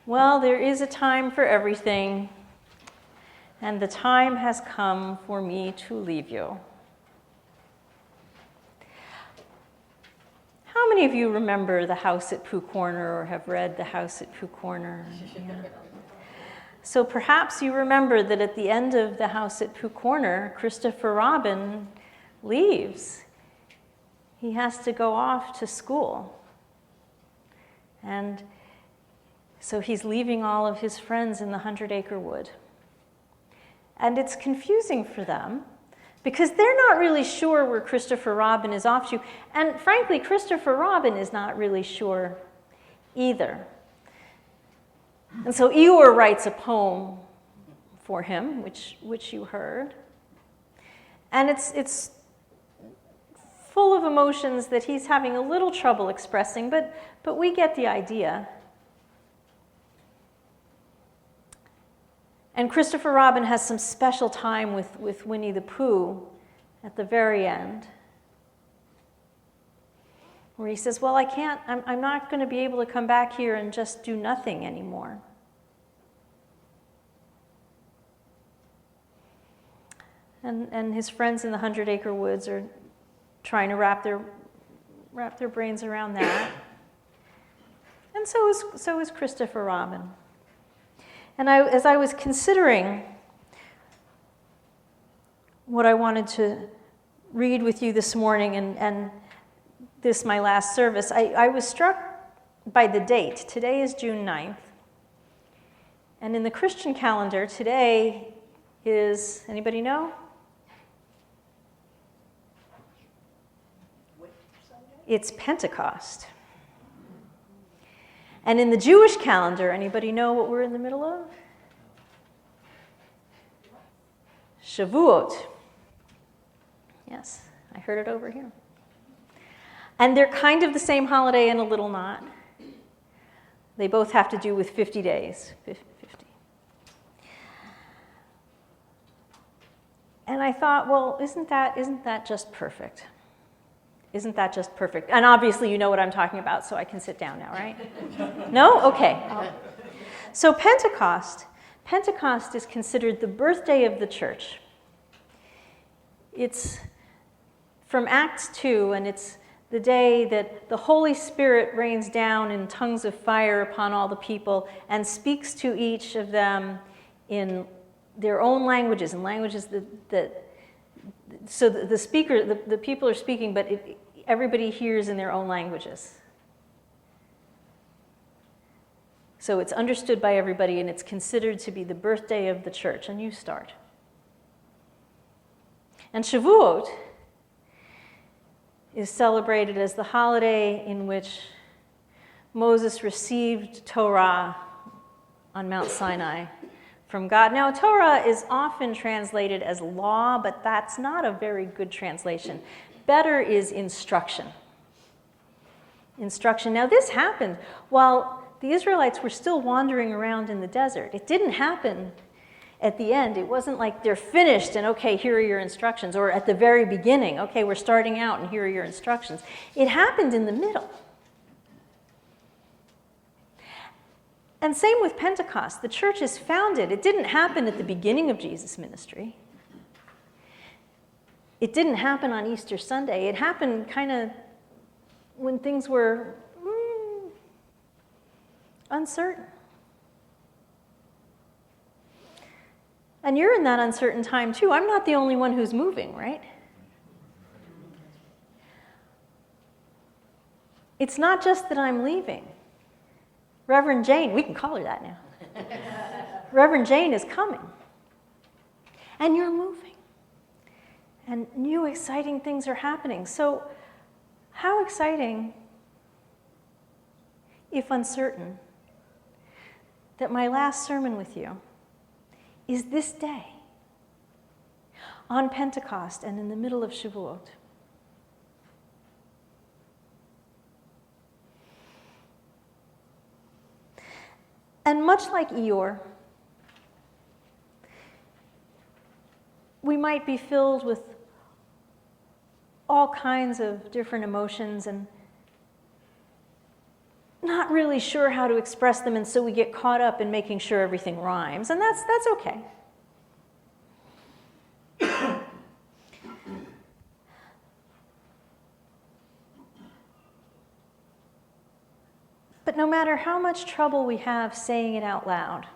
Well, there is a time for everything, and the time has come for me to leave you. How many of you remember The House at Pooh Corner or have read The House at Pooh Corner? Yeah. So perhaps you remember that at the end of The House at Pooh Corner, Christopher Robin leaves. He has to go off to school. And so he's leaving all of his friends in the 100-acre wood. And it's confusing for them because they're not really sure where Christopher Robin is off to. And frankly, Christopher Robin is not really sure either. And so Eeyore writes a poem for him, which you heard. And it's full of emotions that he's having a little trouble expressing, but we get the idea. And Christopher Robin has some special time with Winnie the Pooh at the very end, where he says, well, I'm not going to be able to come back here and just do nothing anymore. And his friends in the 100-acre woods are trying to wrap their brains around that. And so is Christopher Robin. And as I was considering what I wanted to read with you this morning and this, my last service, I was struck by the date. Today is June 9th. And in the Christian calendar, today is, anybody know? It's Pentecost. And in the Jewish calendar, anybody know what we're in the middle of? Shavuot. Yes, I heard it over here. And they're kind of the same holiday and a little not. They both have to do with 50 days. 50. And I thought, well, isn't that just perfect? Isn't that just perfect? And obviously you know what I'm talking about, so I can sit down now, right? No? Okay. So Pentecost is considered the birthday of the church. It's from Acts 2, and it's the day that the Holy Spirit rains down in tongues of fire upon all the people and speaks to each of them in their own languages, and languages so the people are speaking, but everybody hears in their own languages. So it's understood by everybody, and it's considered to be the birthday of the church, a new start. And Shavuot is celebrated as the holiday in which Moses received Torah on Mount Sinai from God. Now, Torah is often translated as law, but that's not a very good translation. Better is instruction. Instruction. Now, this happened while the Israelites were still wandering around in the desert. It didn't happen at the end. It wasn't like they're finished and, okay, here are your instructions. Or at the very beginning, okay, we're starting out and here are your instructions. It happened in the middle. And same with Pentecost. The church is founded. It didn't happen at the beginning of Jesus' ministry. It didn't happen on Easter Sunday. It happened kind of when things were uncertain. And you're in that uncertain time too. I'm not the only one who's moving, right? It's not just that I'm leaving. Reverend Jane, we can call her that now. Reverend Jane is coming. And you're moving. And new exciting things are happening. So how exciting, if uncertain, that my last sermon with you is this day, on Pentecost and in the middle of Shavuot. And much like Eeyore, we might be filled with all kinds of different emotions, and not really sure how to express them, and so we get caught up in making sure everything rhymes, and that's okay. But no matter how much trouble we have saying it out loud,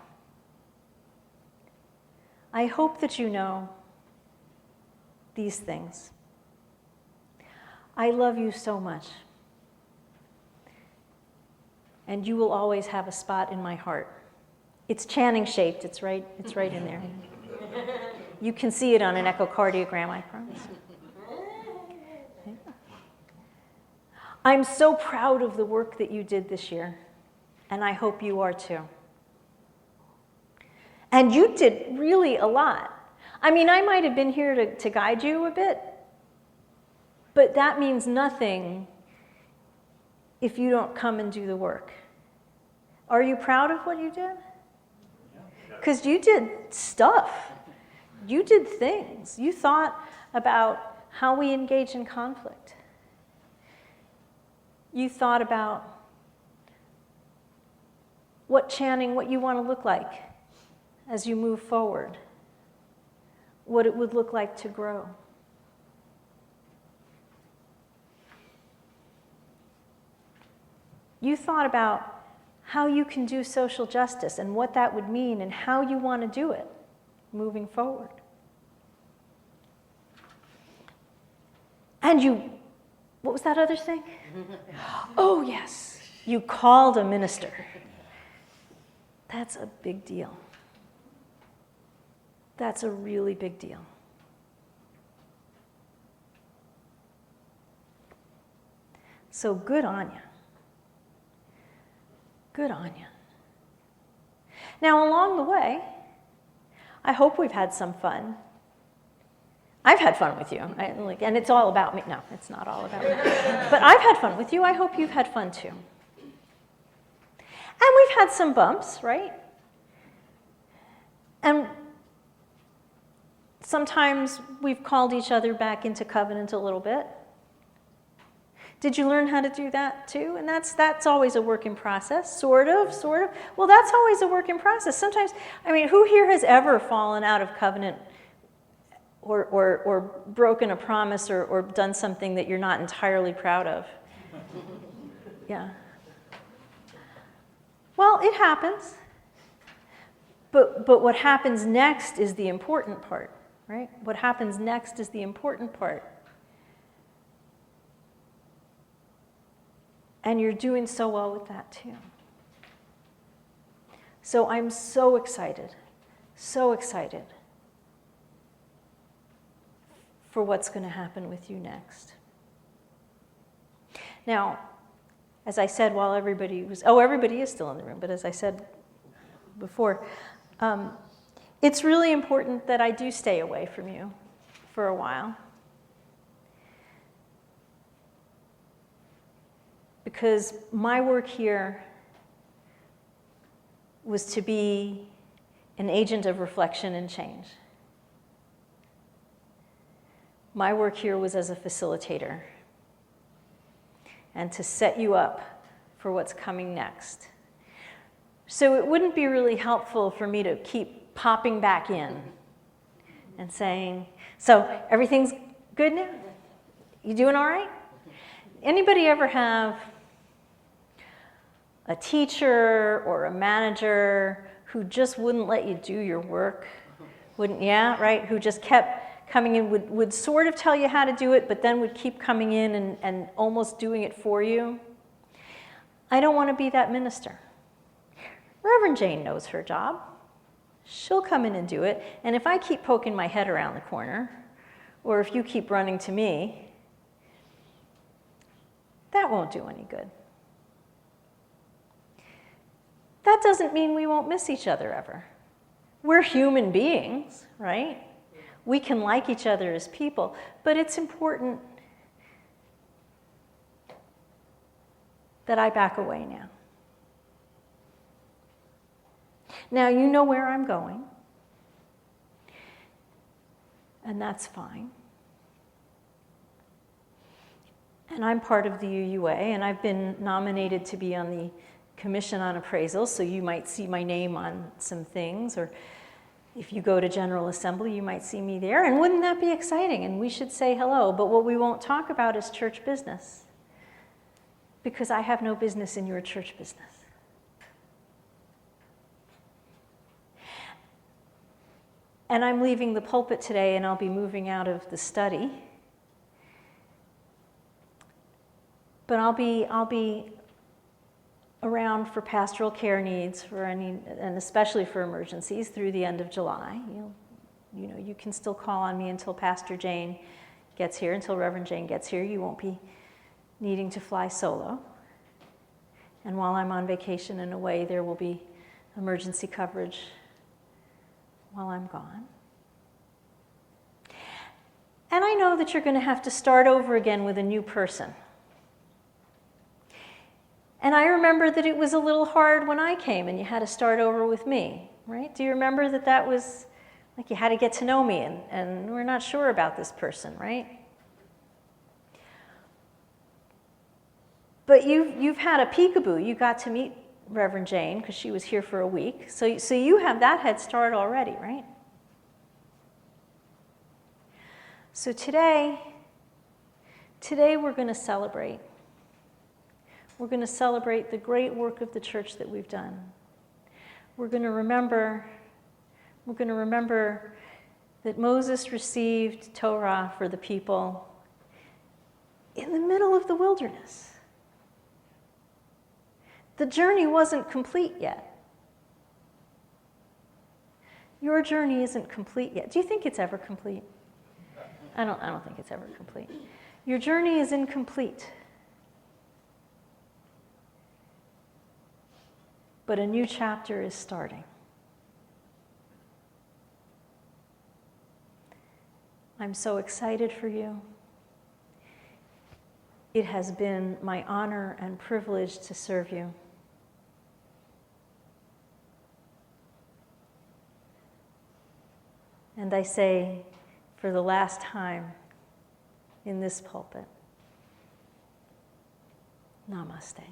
I hope that you know these things. I love you so much. And you will always have a spot in my heart. It's Channing shaped, it's right in there. You can see it on an echocardiogram, I promise. I'm so proud of the work that you did this year, and I hope you are too. And you did really a lot. I mean, I might have been here to guide you a bit, but that means nothing if you don't come and do the work. Are you proud of what you did? Because you did stuff. You did things. You thought about how we engage in conflict. You thought about what you want to look like as you move forward, what it would look like to grow. You thought about how you can do social justice and what that would mean and how you want to do it moving forward. And you, what was that other thing? Oh, yes, you called a minister. That's a big deal. That's a really big deal. So good on you. Good on you. Now, along the way, I hope we've had some fun. I've had fun with you, and it's all about me. No, it's not all about me. But I've had fun with you. I hope you've had fun too. And we've had some bumps, right? And sometimes we've called each other back into covenant a little bit. Did you learn how to do that too? And that's always a work in process, sort of. Well, that's always a work in process. Sometimes, I mean, who here has ever fallen out of covenant or broken a promise or done something that you're not entirely proud of? Yeah. Well, it happens. But what happens next is the important part, right? What happens next is the important part. And you're doing so well with that too. So I'm so excited for what's going to happen with you next. Now, as I said while everybody is still in the room, but as I said before, it's really important that I do stay away from you for a while. Because my work here was to be an agent of reflection and change. My work here was as a facilitator and to set you up for what's coming next. So it wouldn't be really helpful for me to keep popping back in and saying, so everything's good now? You doing all right? Anybody ever have a teacher or a manager who just wouldn't let you do your work? Who just kept coming in, would sort of tell you how to do it, but then would keep coming in and almost doing it for you? I don't want to be that minister. Reverend Jane knows her job. She'll come in and do it, and if I keep poking my head around the corner, or if you keep running to me, that won't do any good. That doesn't mean we won't miss each other ever. We're human beings, right? We can like each other as people, but it's important that I back away now. Now, you know where I'm going, and that's fine. And I'm part of the UUA, and I've been nominated to be on the Commission on Appraisal, so you might see my name on some things, or if you go to General Assembly, you might see me there, and wouldn't that be exciting? And we should say hello, but what we won't talk about is church business, because I have no business in your church business. And I'm leaving the pulpit today, and I'll be moving out of the study. But I'll be around for pastoral care needs for and especially for emergencies through the end of July. You can still call on me until Pastor Jane gets here, until Reverend Jane gets here. You won't be needing to fly solo. And while I'm on vacation and away, there will be emergency coverage while I'm gone. And I know that you're going to have to start over again with a new person. And I remember that it was a little hard when I came and you had to start over with me, right? Do you remember that was like you had to get to know me and we're not sure about this person, right? But you've had a peekaboo. You got to meet Reverend Jane because she was here for a week. So you have that head start already, right? So today we're going to celebrate. We're going to celebrate the great work of the church that we've done. We're going to remember that Moses received Torah for the people in the middle of the wilderness. The journey wasn't complete yet. Your journey isn't complete yet. Do you think it's ever complete? I don't think it's ever complete. Your journey is incomplete. But a new chapter is starting. I'm so excited for you. It has been my honor and privilege to serve you. And I say, for the last time in this pulpit, namaste.